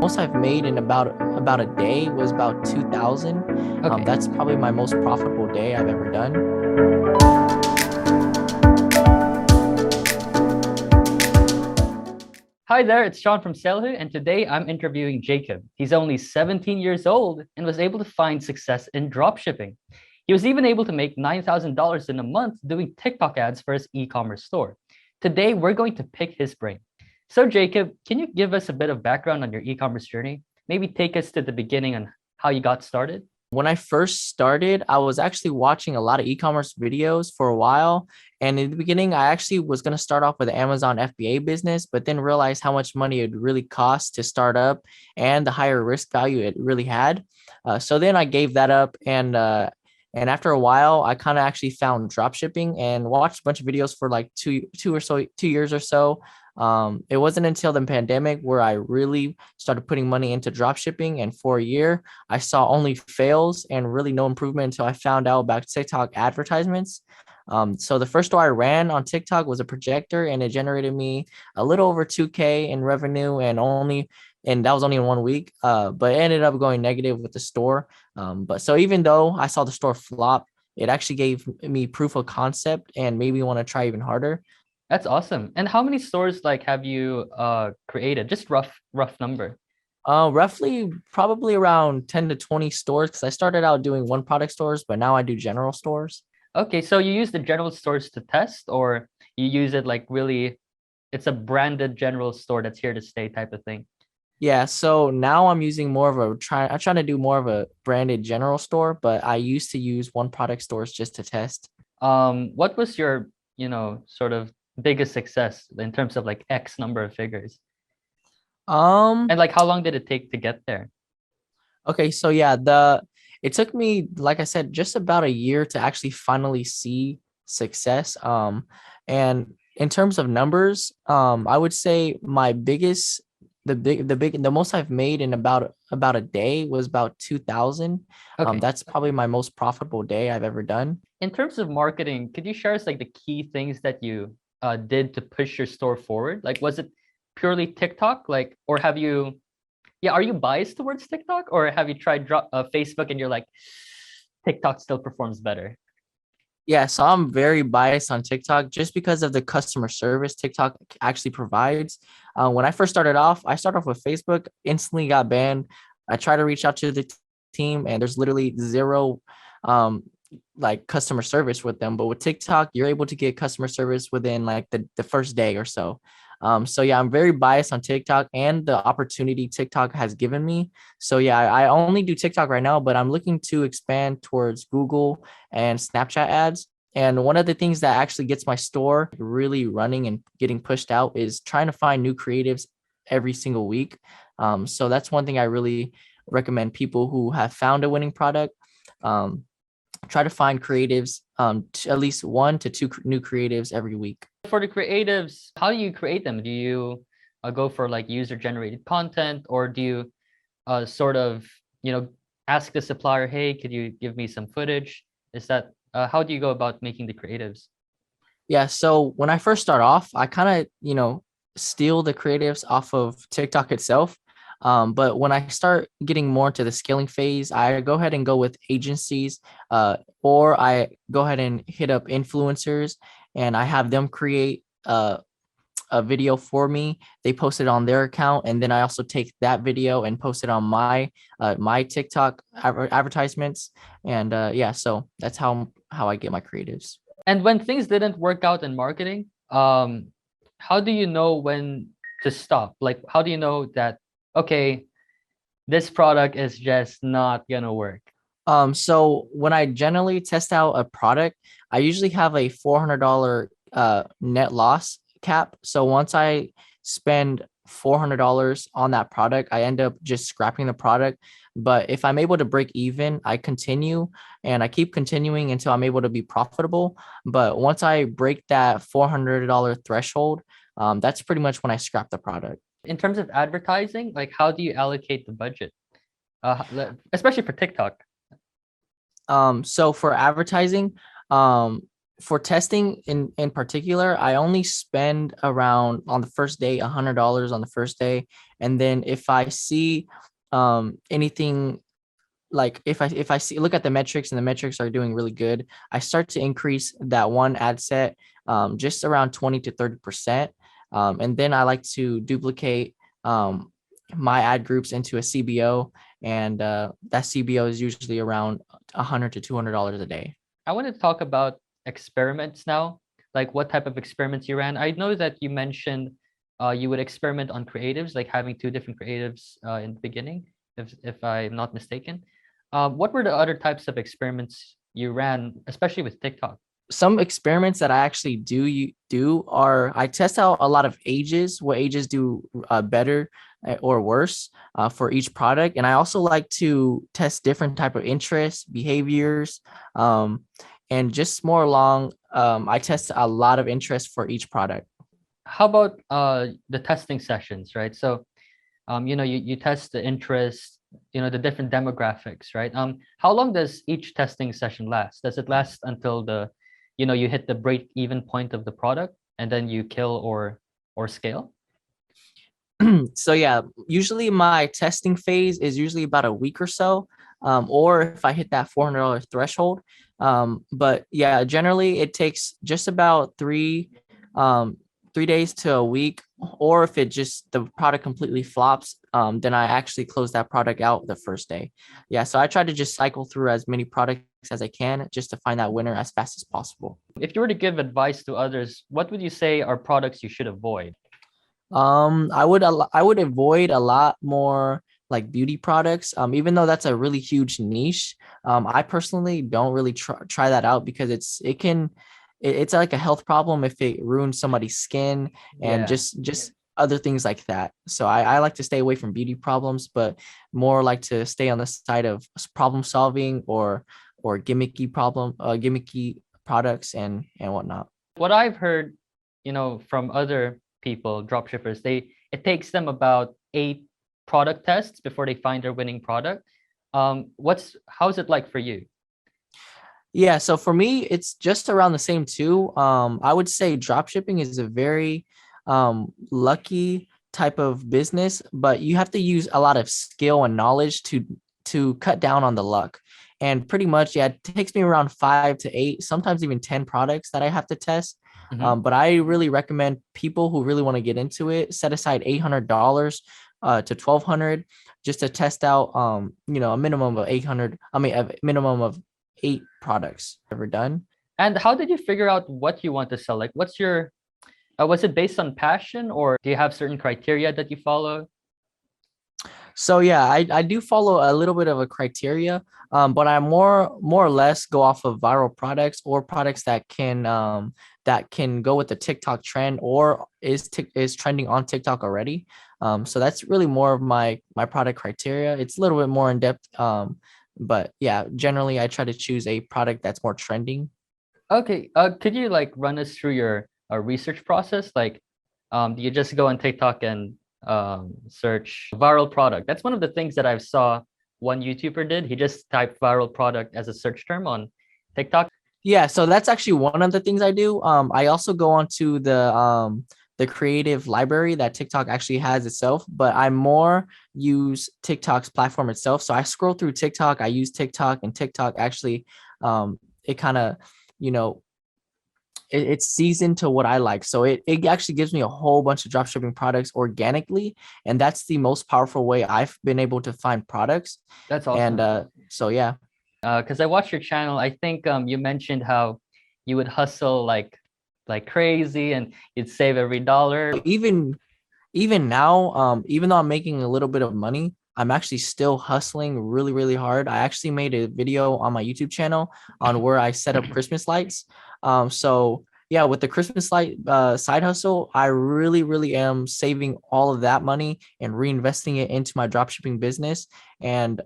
most I've made in about a day was about 2,000. Okay. That's probably my most profitable day I've ever done. Hi there, it's Sean from SaleHoo, and today I'm interviewing Jacob. He's only 17 years old and was able to find success in dropshipping. He was even able to make $9,000 in a month doing TikTok ads for his e-commerce store. Today, we're going to pick his brain. So Jacob, can you give us a bit of background on your e-commerce journey? Maybe take us to the beginning on how you got started? When I first started, I was actually watching a lot of e-commerce videos for a while. And in the beginning, I actually was going to start off with the Amazon FBA business, but then realized how much money it really cost to start up and the higher risk value it really had. So then I gave that up, and after a while, I kind of actually found drop shipping and watched a bunch of videos for like 2 years or so. It wasn't until the pandemic where I really started putting money into drop shipping, and for a year, I saw only fails and really no improvement until I found out about TikTok advertisements. So the first store I ran on TikTok was a projector, and it generated me a little over 2K in revenue, and that was only in 1 week. But it ended up going negative with the store. But so even though I saw the store flop, it actually gave me proof of concept and made me want to try even harder. That's awesome. And how many stores have you created? Just rough number. Roughly probably around 10 to 20 stores, because I started out doing one product stores, but now I do general stores. Okay, so you use the general stores to test, or you use it like really, it's a branded general store that's here to stay type of thing. Yeah, so now I'm using more of I'm trying to do more of a branded general store, but I used to use one product stores just to test. What was your, sort of biggest success in terms of like X number of figures? Um, And like how long did it take to get there? okay, so yeah, it took me, like I said, just about a year to actually finally see success. And in terms of numbers, I would say the most I've made in about a day was about 2,000. Okay. That's probably my most profitable day I've ever done. In terms of marketing, could you share us like the key things that you did to push your store forward? Like, was it purely TikTok? Like, or have you, yeah, are you biased towards TikTok, or have you tried Facebook and you're like, TikTok still performs better? Yeah, so I'm very biased on TikTok just because of the customer service TikTok actually provides. When I first started off, I started off with Facebook, instantly got banned. I tried to reach out to the team, and there's literally zero um, like customer service with them. But with TikTok, you're able to get customer service within like the first day or so. So yeah, I'm very biased on TikTok and the opportunity TikTok has given me. So yeah, I only do TikTok right now, but I'm looking to expand towards Google and Snapchat ads. And one of the things that actually gets my store really running and getting pushed out is trying to find new creatives every single week. So that's one thing I really recommend people who have found a winning product. Um, Try to find creatives, at least 1 to 2 new creatives every week. For the creatives, how do you create them? Do you go for like user generated content, or do you sort of, you know, ask the supplier, hey, could you give me some footage? Is that how do you go about making the creatives? Yeah, so when I first start off, I kind of, steal the creatives off of TikTok itself. But when I start getting more into the scaling phase, I go ahead and go with agencies, or I go ahead and hit up influencers, and I have them create a video for me. They post it on their account, and then I also take that video and post it on my TikTok advertisements. And yeah, so that's how I get my creatives. And when things didn't work out in marketing, how do you know when to stop? Like, how do you know that, okay, this product is just not gonna work? So when I generally test out a product, I usually have a $400 net loss cap. So once I spend $400 on that product, I end up just scrapping the product. But if I'm able to break even, I continue, and I keep continuing until I'm able to be profitable. But once I break that $400 threshold, that's pretty much when I scrap the product. In terms of advertising, like how do you allocate the budget? Especially for TikTok. So for advertising, um, For testing in particular, I only spend around on the first day $100 on the first day, and then if I see anything, like if I see look at the metrics and the metrics are doing really good, I start to increase that one ad set just around 20 to 30%. And then I like to duplicate my ad groups into a CBO, and that CBO is usually around $100 to $200 a day. I want to talk about experiments now, like what type of experiments you ran. I know that you mentioned you would experiment on creatives, like having two different creatives in the beginning, if I'm not mistaken. What were the other types of experiments you ran, especially with TikTok? Some experiments that I actually do are I test out a lot of ages, what ages do better or worse for each product, and I also like to test different type of interests, behaviors, and just more along. I test a lot of interest for each product. How about the testing sessions, right? So, you test the interest, the different demographics, right? How long does each testing session last? Does it last until you hit the break even point of the product and then you kill or scale? So yeah, usually my testing phase is usually about a week or so, or if I hit that $400 threshold. But yeah, generally it takes just about 3 days to a week, or if it just the product completely flops, then I actually close that product out the first day. Yeah, so I try to just cycle through as many products as I can just to find that winner as fast as possible. If you were to give advice to others, what would you say are products you should avoid? I would avoid a lot more like beauty products. Even though that's a really huge niche, I personally don't really try that out because it's like a health problem if it ruins somebody's skin and Yeah. just other things like that. So I like to stay away from beauty problems, but more like to stay on the side of problem solving or gimmicky products and whatnot. What I've heard, from other people, dropshippers, it takes them about 8 product tests before they find their winning product. How's it like for you? Yeah, so for me, it's just around the same too. I would say drop shipping is a very lucky type of business, but you have to use a lot of skill and knowledge to cut down on the luck. And pretty much, yeah, it takes me around 5 to 8, sometimes even 10 products that I have to test. Mhm. But I really recommend people who really want to get into it set aside $800 to 1,200 just to test out a minimum of 800. I mean, a minimum of 8 products ever done. And how did you figure out what you want to sell? Like, was it based on passion or do you have certain criteria that you follow? So yeah, I do follow a little bit of a criteria, but I more or less go off of viral products or products that can go with the TikTok trend or is trending on TikTok already. So that's really more of my product criteria. It's a little bit more in depth, but yeah, generally I try to choose a product that's more trending. Okay, could you like run us through your research process? Like, do you just go on TikTok and search viral product? That's one of the things that I saw one YouTuber did. He just typed viral product as a search term on TikTok. Yeah, so that's actually one of the things I do. I also go onto the creative library that TikTok actually has itself, but I more use TikTok's platform itself. So I scroll through TikTok, I use TikTok, and TikTok actually it kind of, you know, it's seasoned to what I like. So it actually gives me a whole bunch of dropshipping products organically, and that's the most powerful way I've been able to find products. That's And awesome. so yeah. Because I watched your channel. I think you mentioned how you would hustle like crazy and you'd save every dollar. Even now, even though I'm making a little bit of money, I'm actually still hustling really, really hard. I actually made a video on my YouTube channel on where I set up Christmas lights. So yeah, with the Christmas light side hustle, I really, really am saving all of that money and reinvesting it into my dropshipping business. And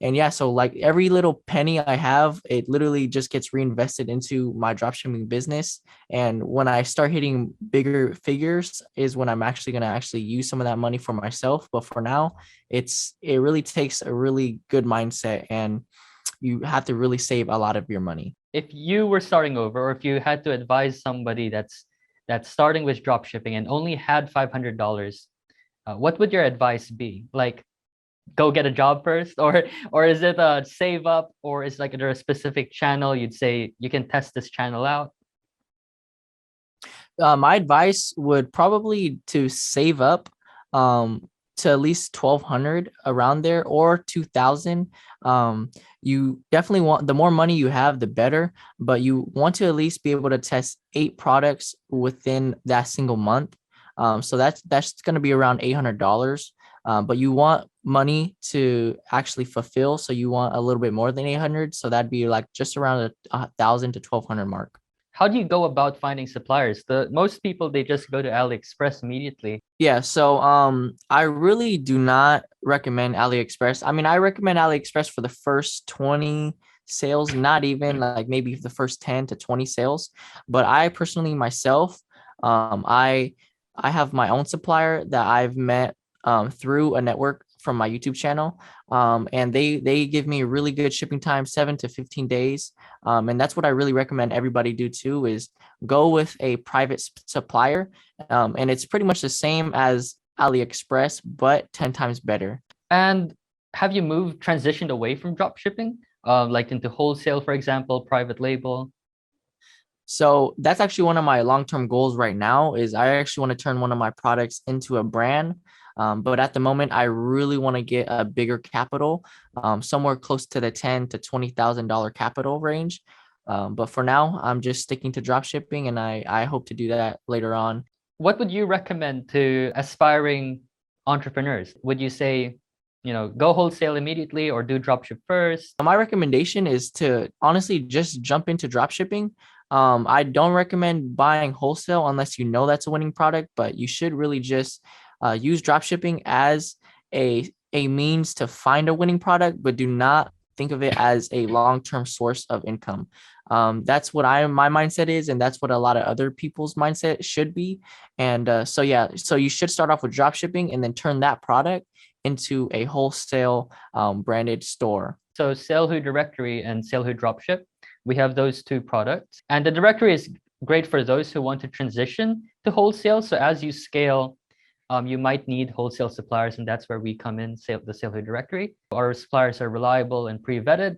and yeah, so like every little penny I have, it literally just gets reinvested into my dropshipping business. And when I start hitting bigger figures is when I'm actually going to actually use some of that money for myself. But for now, it really takes a really good mindset and you have to really save a lot of your money. if you were starting over, or if you had to advise somebody that's starting with drop shipping and only had $500, what would your advice be? Like, go get a job first, or is it save up, or is like there a specific channel you'd say you can test this channel out? My advice would probably to save up to at least 1,200 around there or 2,000. You definitely want, the more money you have, the better, but you want to at least be able to test 8 products within that single month. So that's going to be around $800. But you want money to actually fulfill, so you want a little bit more than 800. So that'd be like just around a 1,000 to 1,200 mark. How do you go about finding suppliers? The most people, they just go to AliExpress immediately. Yeah, so I really do not recommend AliExpress. I mean, I recommend AliExpress for the first 20 sales, not even like maybe the first 10 to 20 sales. But I personally myself, I have my own supplier that I've met through a network from my YouTube channel. And they give me really good shipping time, 7 to 15 days. And that's what I really recommend everybody do too, is go with a private supplier. And it's pretty much the same as AliExpress, but 10 times better. And have you transitioned away from drop shipping, like into wholesale, for example, private label? So that's actually one of my long-term goals right now, is I actually want to turn one of my products into a brand. But at the moment, I really want to get a bigger capital, somewhere close to the $10,000 to $20,000 capital range. But for now, I'm just sticking to drop shipping, and I hope to do that later on. What would you recommend to aspiring entrepreneurs? Would you say, go wholesale immediately or do dropship first? My recommendation is to honestly just jump into drop shipping. I don't recommend buying wholesale unless you know that's a winning product, but you should really just use drop shipping as a means to find a winning product, but do not think of it as a long-term source of income. That's what my mindset is, and that's what a lot of other people's mindset should be. And so yeah, so you should start off with drop shipping and then turn that product into a wholesale branded store. So SaleHoo directory and SaleHoo dropship, we have those two products. And the directory is great for those who want to transition to wholesale. So as you scale, you might need wholesale suppliers, and that's where we come in, the SaleHoo directory. Our suppliers are reliable and pre-vetted.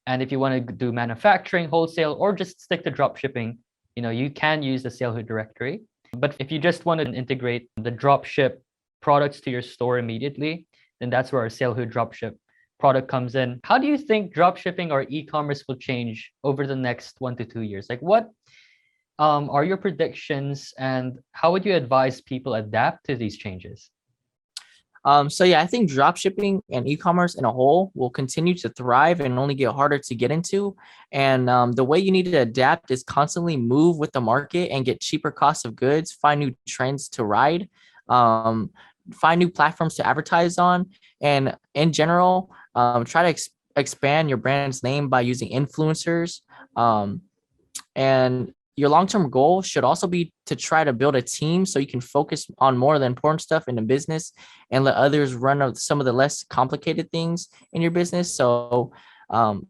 And if you want to do manufacturing, wholesale, or just stick to drop shipping, you can use the SaleHoo directory. But if you just want to integrate the dropship products to your store immediately, then that's where our SaleHoo dropship product comes in. How do you think dropshipping or e-commerce will change over the next 1 to 2 years? Like, what are your predictions, and how would you advise people adapt to these changes? So yeah, I think drop shipping and e-commerce in a whole will continue to thrive and only get harder to get into. And the way you need to adapt is constantly move with the market and get cheaper costs of goods, find new trends to ride, find new platforms to advertise on, and in general, try to expand your brand's name by using influencers. And your long-term goal should also be to try to build a team so you can focus on more of the important stuff in the business and let others run some of the less complicated things in your business. So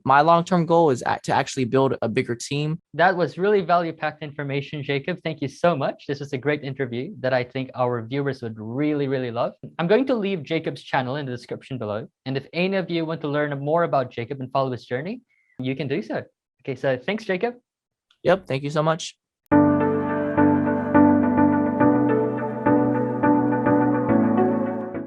my long-term goal is to actually build a bigger team. That was really value-packed information, Jacob. Thank you so much. This was a great interview that I think our viewers would really, really love. I'm going to leave Jacob's channel in the description below. And if any of you want to learn more about Jacob and follow his journey, you can do so. Okay, so thanks, Jacob. Yep. Thank you so much.